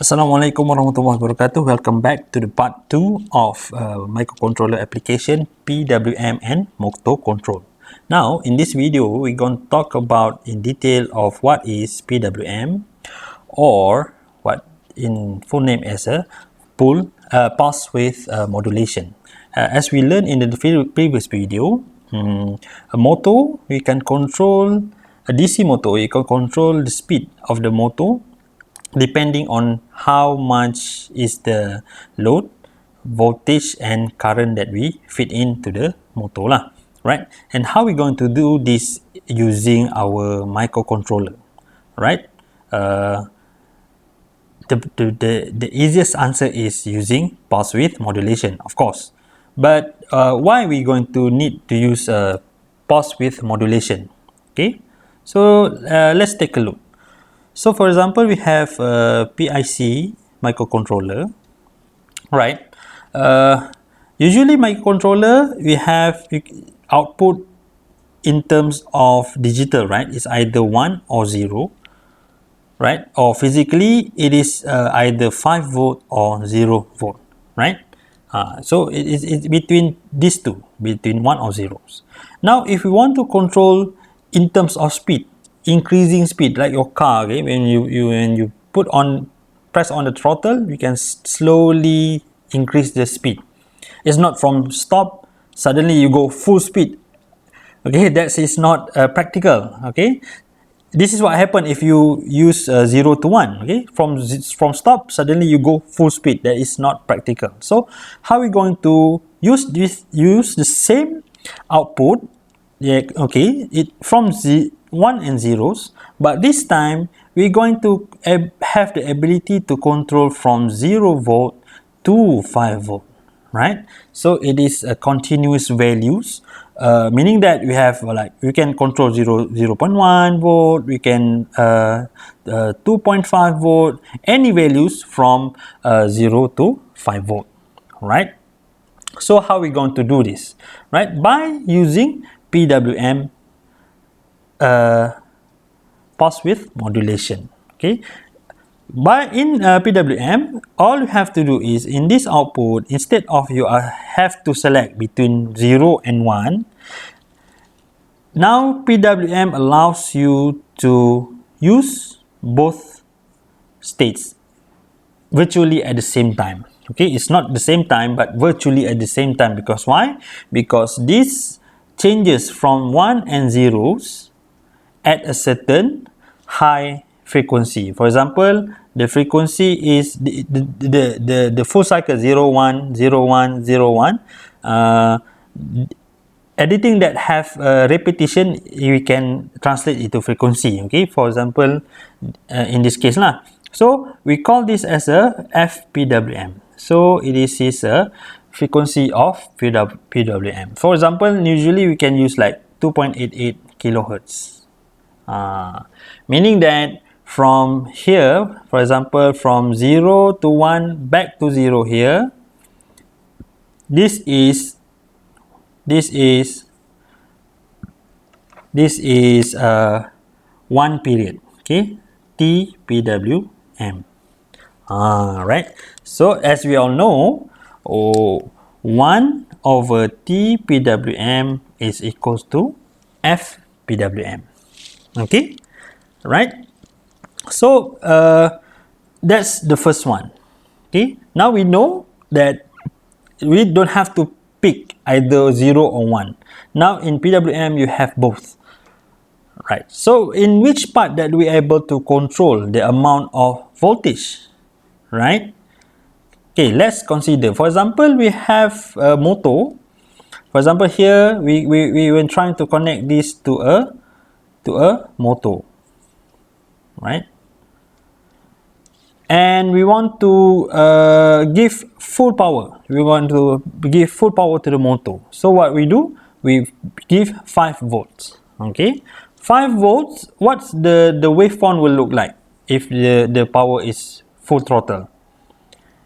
Assalamualaikum warahmatullahi wabarakatuh. Welcome back to the part 2 of microcontroller application PWM and motor control. Now in this video we're going to talk about in detail of what is PWM, or what in full name as a pulse width modulation. As we learned in the previous video, a motor we can control, a DC motor you can control the speed of the motor depending on how much is the load, voltage and current that we feed into the motor lah, right? And how we going to do this using our microcontroller, right? The easiest answer is using pulse width modulation, of course. But why we going to need to use pulse width modulation? Okay, so let's take a look. So for example, we have a PIC microcontroller, right? Usually microcontroller, we have output in terms of digital, right? It's either 1 or 0, right? Or physically, it is either 5 volt or 0 volt, right? So it's between these two, between 1 or 0s. Now, if we want to control in terms of speed, increasing speed, like your car, okay, when you press on the throttle, you can slowly increase the speed. It's not from stop suddenly you go full speed, okay, that is not practical. Okay, this is what happen if you use 0 to 1, okay, from stop suddenly you go full speed. That is not practical. So how are we going to use the same output, yeah, okay, it from 1 and 0s, but this time we're going to have the ability to control from 0 volt to 5 volt, right? So it is a continuous values, meaning that we have like we can control 0.1 volt, we can 2.5 volt, any values from 0 to 5 volt, right? So how are we going to do this, right? By using PWM pulse width modulation. Okay, but in PWM, all you have to do is in this output, instead of you have to select between 0 and 1, now PWM allows you to use both states virtually at the same time. Okay, it's not the same time but virtually at the same time. Because why? Because this changes from 1 and 0s at a certain high frequency. For example, the frequency is the full cycle 0 1 0 1 0 1. Anything that have repetition, we can translate into frequency. Okay, for example, in this case lah. So we call this as a FPWM. So it is a frequency of PWM. For example, usually we can use like 2.88 kilohertz. Meaning that from here, for example, from 0 to 1 back to 0 here, this is one period, okay, TPWM. Right, so as we all know, 1 over TPWM is equals to FPWM. Okay, right? So that's the first one. Okay, now we know that we don't have to pick either 0 or 1. Now in PWM you have both, right? So in which part that we are able to control the amount of voltage, right? Okay, let's consider. For example, we have a motor. For example, here we were trying to connect this to a motor, right? And we want to give full power. We want to give full power to the motor. So what we do? We give 5 volts. Okay, 5 volts. What's the waveform will look like if the power is full throttle?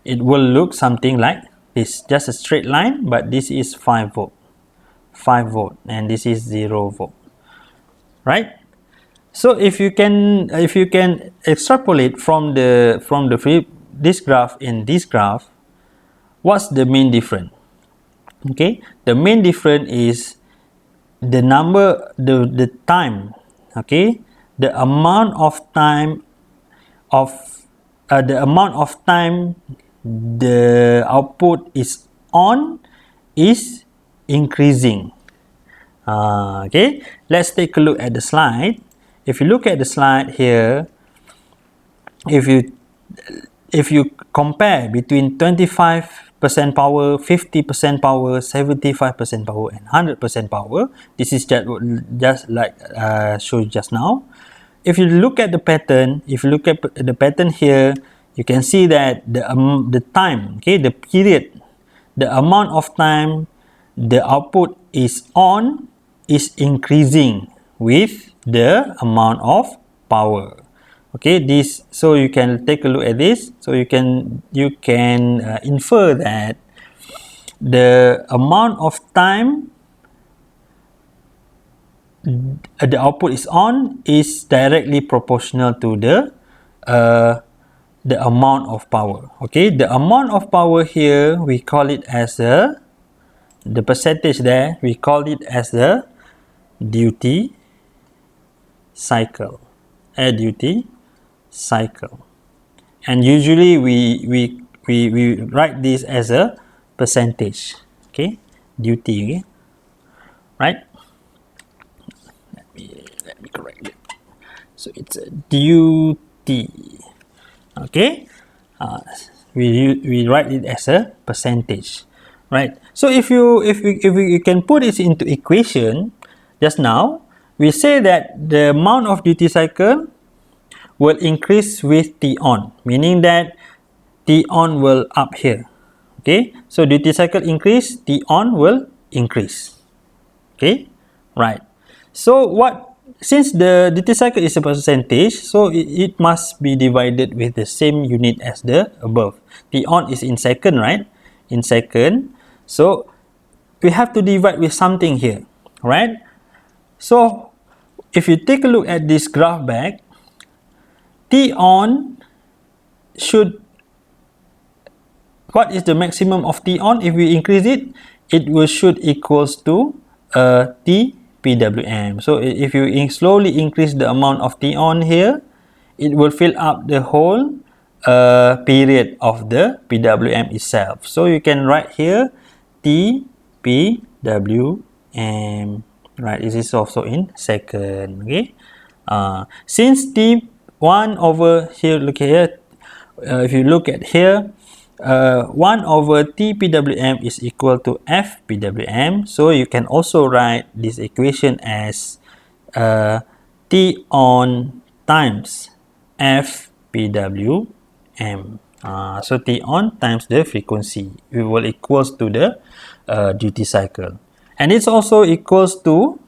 It will look something like this, just a straight line, but this is 5 volt, 5 volt, and this is 0 volt, right? So if you can extrapolate from the this graph and this graph, what's the main difference? Okay, the main difference is the number, the time, okay, the amount of time of the output is on is increasing. Okay, let's take a look at the slide. If you look at the slide here, if you compare between 25% power, 50% power, 75% power, and 100% power, this is just like showed just now. If you look at the pattern, here, you can see that the time, okay, the period, the amount of time the output is on is increasing with the amount of power. Okay, so you can take a look at this. So you can infer that the amount of time the output is on is directly proportional to the amount of power. Okay, the amount of power here, we call it as the percentage there, we call it as the duty cycle, duty cycle, and usually we write this as a percentage. Okay, duty, okay, right? Let me correct it. So it's a duty. Okay, we write it as a percentage, right? So if you can put it into equation, just now we say that the amount of duty cycle will increase with T on, meaning that T on will up here. Okay, so duty cycle increase, T on will increase. Okay, right. So since the duty cycle is a percentage, so it must be divided with the same unit as the above. T on is in second, right? In second. So we have to divide with something here, right? So if you take a look at this graph back, T on what is the maximum of T on? If we increase it, it should equals to T PWM. So if you slowly increase the amount of T on here, it will fill up the whole period of the PWM itself. So you can write here T PWM. Right, this is also in second. Okay, since T1 over here, look here, if you look at here, 1 over T PWM is equal to F PWM. So you can also write this equation as T on times F PWM. So T on times the frequency, it will equals to the duty cycle. And it's also equals to,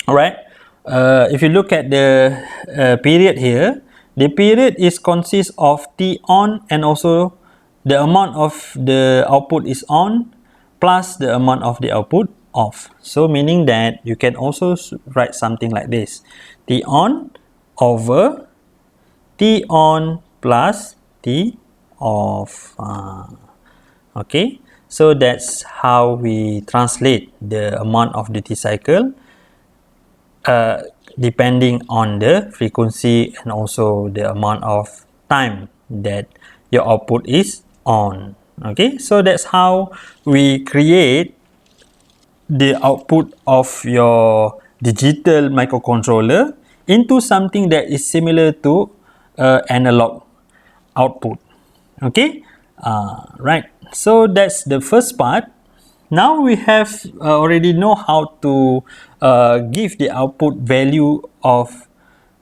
alright, if you look at the period here, the period consists of T on and also the amount of the output is on plus the amount of the output off. So meaning that you can also write something like this: T on over T on plus T off. Okay, so that's how we translate the amount of duty cycle depending on the frequency and also the amount of time that your output is on. Okay, so that's how we create the output of your digital microcontroller into something that is similar to analog output. Okay, right, so that's the first part. Now we have already know how to give the output value of,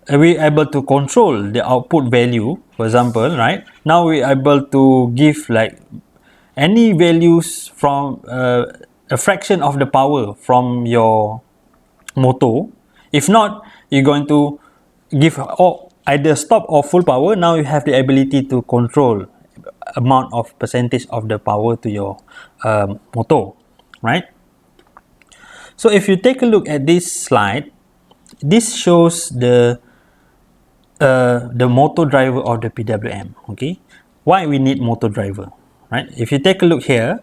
we're able to control the output value, for example, right? Now we're able to give like any values from a fraction of the power from your motor. If not, you're going to give either stop or full power. Now you have the ability to control amount of percentage of the power to your motor, right? So if you take a look at this slide, this shows the motor driver of the PWM. Okay, why we need motor driver, right? If you take a look here,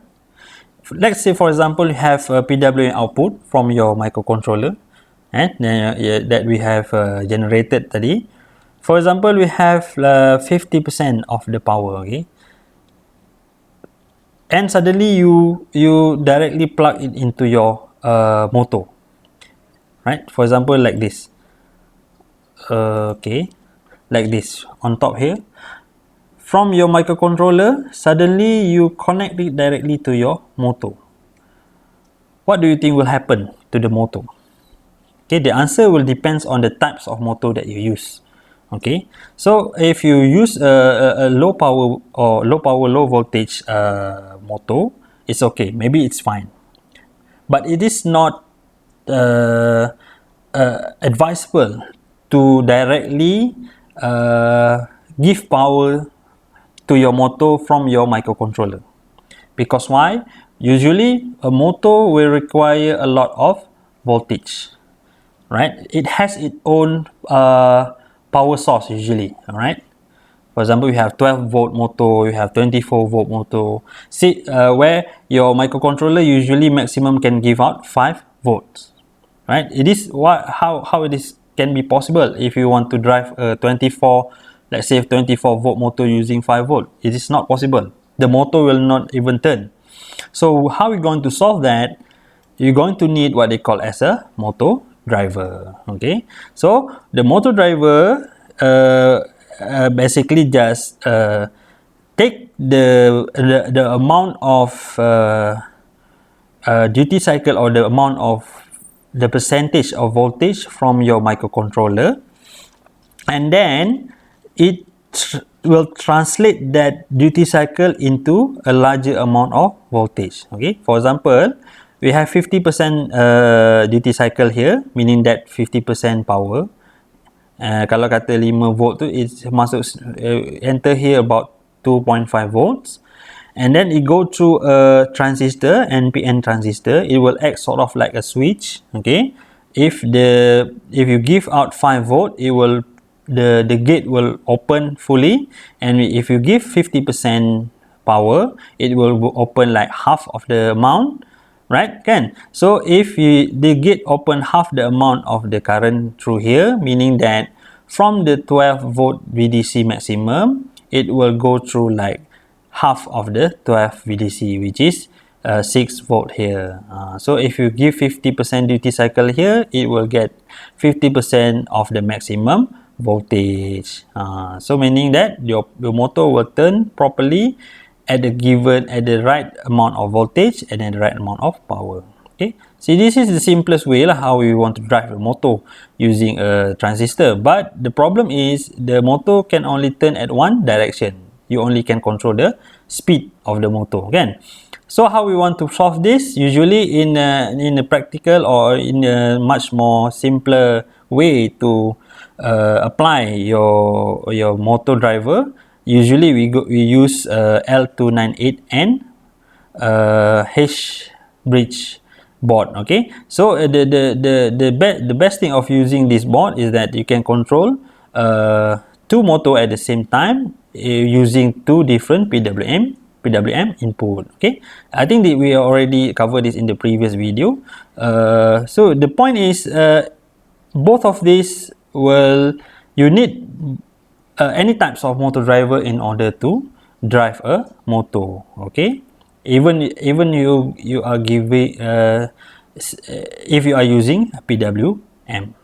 let's say for example you have a PWM output from your microcontroller, and that we have generated tadi. For example, we have 50% of the power, okay? And suddenly you directly plug it into your motor, right? For example, like this. Okay, like this on top here. From your microcontroller, suddenly you connect it directly to your motor. What do you think will happen to the motor? Okay, the answer will depends on the types of motor that you use. Okay, so if you use a low power or low voltage motor, it's okay, maybe it's fine, but it is not advisable to directly give power to your motor from your microcontroller. Because why? Usually a motor will require a lot of voltage, right? It has its own power source usually, all right? For example, you have 12 volt motor, you have 24 volt motor. See, where your microcontroller usually maximum can give out 5 volts, right? It is how it is can be possible if you want to drive a 24, let's say 24 volt motor using 5 volt. It is not possible. The motor will not even turn. So how are we going to solve that? You're going to need what they call as a motor driver. Okay, so the motor driver basically just take the amount of duty cycle, or the amount of the percentage of voltage from your microcontroller, and then it will translate that duty cycle into a larger amount of voltage. Okay, for example, we have 50% duty cycle here, meaning that 50% power. Kalau kata 5 volt tu, it masuk enter here about 2.5 volts, and then it go through a transistor, NPN transistor. It will act sort of like a switch. Okay, if you give out 5 volt, it will the gate will open fully, and if you give 50% power, it will open like half of the amount, right? Kan? So if the gate open half the amount of the current through here, meaning that from the 12 volt VDC maximum, it will go through like half of the 12 VDC, which is 6 volt here. So if you give 50% duty cycle here, it will get 50% of the maximum voltage. So meaning that your motor will turn properly at the right amount of voltage and at the right amount of power. Okay, see, this is the simplest way how we want to drive a motor using a transistor. But the problem is the motor can only turn at one direction. You only can control the speed of the motor. Again, so how we want to solve this? Usually in a practical or in a much more simpler way to apply your motor driver. Usually we use L298N H bridge board. Okay, so the best thing of using this board is that you can control two motor at the same time using two different PWM input. Okay, I think that we already covered this in the previous video. So the point is both of these you need any types of motor driver in order to drive a motor. Okay, even you are giving if you are using PWM.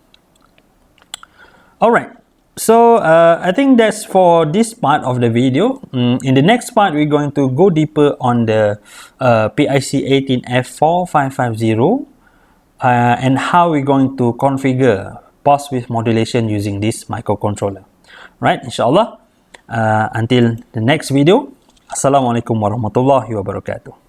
All right, so I think that's for this part of the video. In the next part, we're going to go deeper on the PIC18F4550 and how we're going to configure pulse width modulation using this microcontroller. Right, inshallah. Until the next video, Assalamualaikum warahmatullahi wabarakatuh.